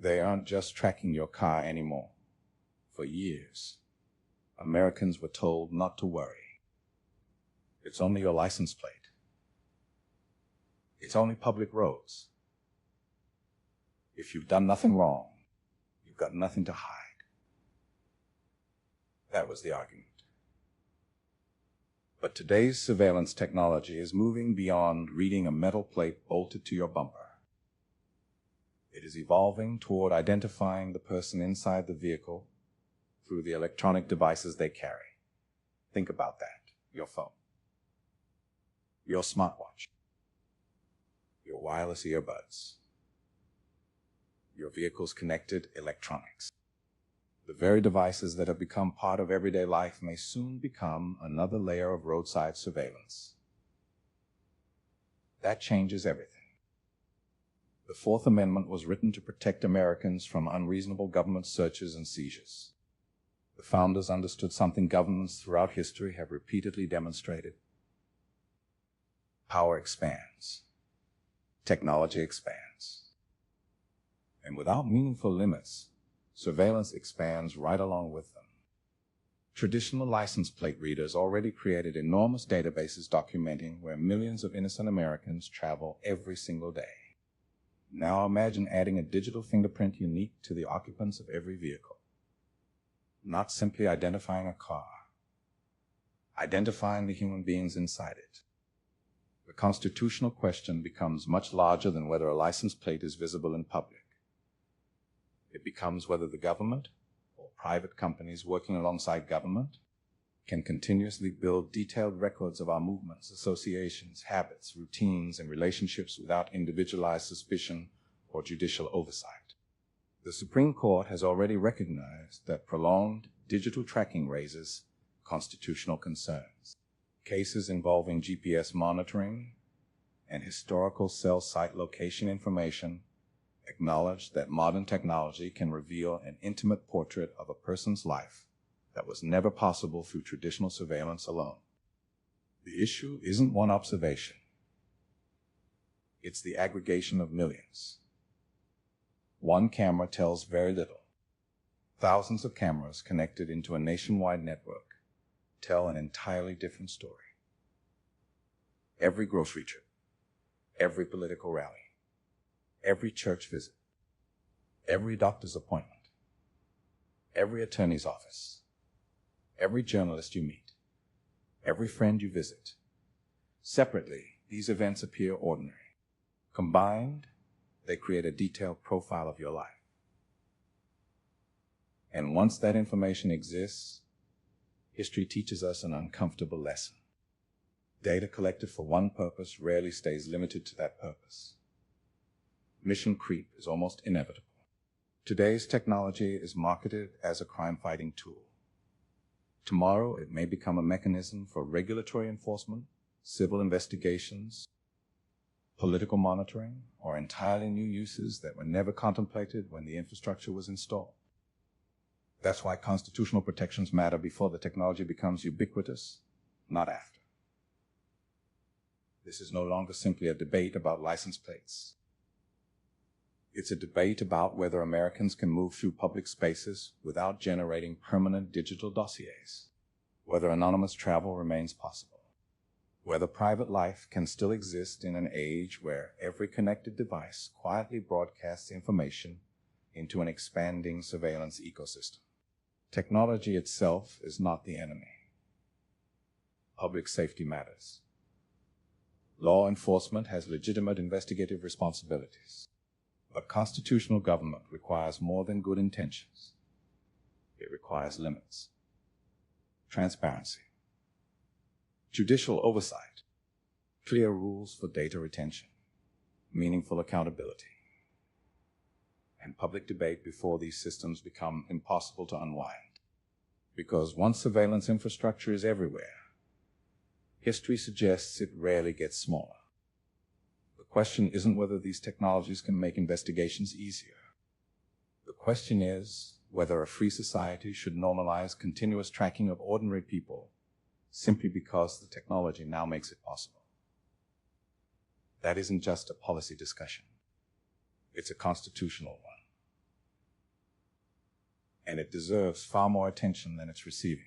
They aren't just tracking your car anymore. For years, Americans were told not to worry. It's only your license plate. It's only public roads. If you've done nothing wrong, you've got nothing to hide. That was the argument. But today's surveillance technology is moving beyond reading a metal plate bolted to your bumper. It is evolving toward identifying the person inside the vehicle through the electronic devices they carry. Think about that. Your phone, your smartwatch, your wireless earbuds, your vehicle's connected electronics. The very devices that have become part of everyday life may soon become another layer of roadside surveillance. That changes everything. The Fourth Amendment was written to protect Americans from unreasonable government searches and seizures. The founders understood something governments throughout history have repeatedly demonstrated. Power expands. Technology expands. And without meaningful limits, surveillance expands right along with them. Traditional license plate readers already created enormous databases documenting where millions of innocent Americans travel every single day. Now imagine adding a digital fingerprint unique to the occupants of every vehicle. Not simply identifying a car, identifying the human beings inside it. The constitutional question becomes much larger than whether a license plate is visible in public. It becomes whether the government, or private companies working alongside government, can continuously build detailed records of our movements, associations, habits, routines, and relationships without individualized suspicion or judicial oversight. The Supreme Court has already recognized that prolonged digital tracking raises constitutional concerns. Cases involving GPS monitoring and historical cell site location information acknowledge that modern technology can reveal an intimate portrait of a person's life that was never possible through traditional surveillance alone. The issue isn't one observation. It's the aggregation of millions. One camera tells very little. Thousands of cameras connected into a nationwide network tell an entirely different story. Every grocery trip, every political rally, every church visit, every doctor's appointment, every attorney's office, every journalist you meet, every friend you visit. Separately, these events appear ordinary. Combined, they create a detailed profile of your life. And once that information exists, history teaches us an uncomfortable lesson. Data collected for one purpose rarely stays limited to that purpose. Mission creep is almost inevitable. Today's technology is marketed as a crime-fighting tool. Tomorrow, it may become a mechanism for regulatory enforcement, civil investigations, political monitoring, or entirely new uses that were never contemplated when the infrastructure was installed. That's why constitutional protections matter before the technology becomes ubiquitous, not after. This is no longer simply a debate about license plates. It's a debate about whether Americans can move through public spaces without generating permanent digital dossiers, whether anonymous travel remains possible, whether private life can still exist in an age where every connected device quietly broadcasts information into an expanding surveillance ecosystem. Technology itself is not the enemy. Public safety matters. Law enforcement has legitimate investigative responsibilities. But constitutional government requires more than good intentions. It requires limits, transparency, judicial oversight, clear rules for data retention, meaningful accountability, and public debate before these systems become impossible to unwind. Because once surveillance infrastructure is everywhere, history suggests it rarely gets smaller. The question isn't whether these technologies can make investigations easier. The question is whether a free society should normalize continuous tracking of ordinary people simply because the technology now makes it possible. That isn't just a policy discussion. It's a constitutional one. and it deserves far more attention than it's receiving.